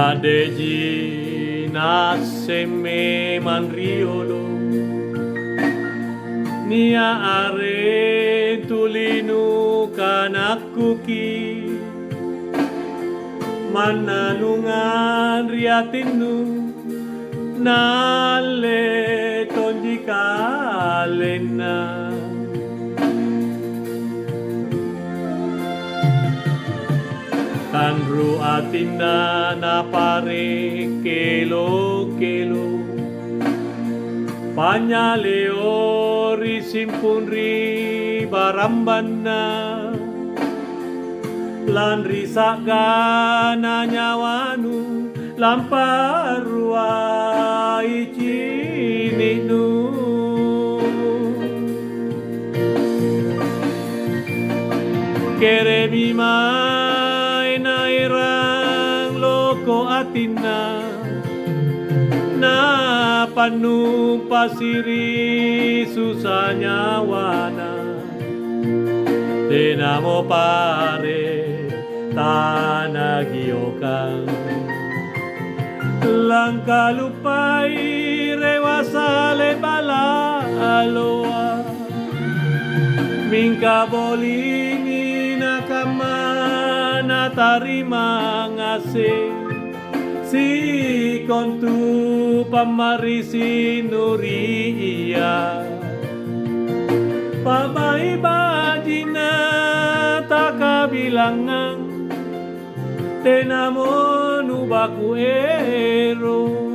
Adeji naseme manriolo Nia are tulinu kanakuki Mananungan riatinu Nale tonjikalena Kanru atina na pare kelo Panyaleori simpunri barambana Lanri sakana nyawanu Lamparua icininu Keremi nairang loko atina Na panu pasiri susanya wana Tenamo pare tanagiokan Langka lupai rewasale bala aloa Mingka bolini nakamana tarima ngase Si kontu pamarisi nuria Pamai bajina takabilangan Tenamo nubaku ero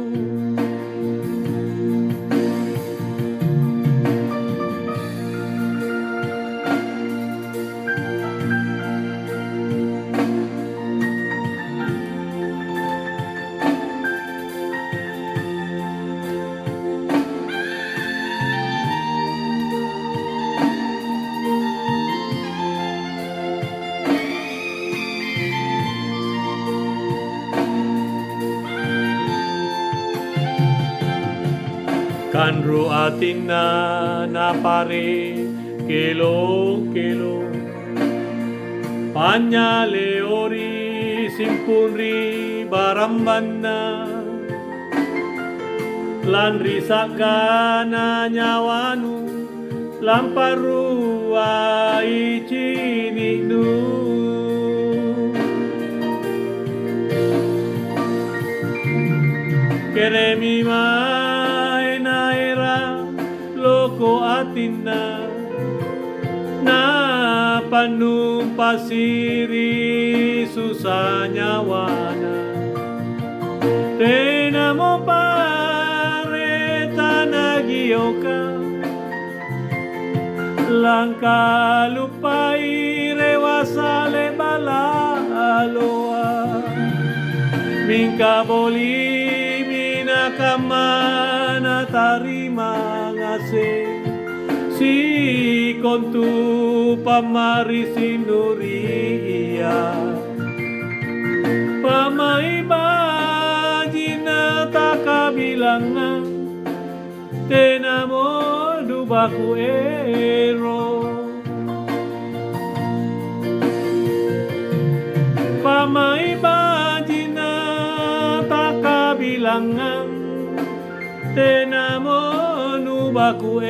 Kanru atina na pare kelo Panyaleori simpunri barambana Lanri sakana nyawanu Lamparua icininu Keremi loko atina Na panu pasiri susanya wana Tenamo pare tanagioka Langka lupai rewasale bala aloa Mingka boli minakamana tarima Si kontu pamarisi nuria Pamai bajina takabilangan Tenamo dubaku ero Pamai bajina takabilangan Tenamo nubaku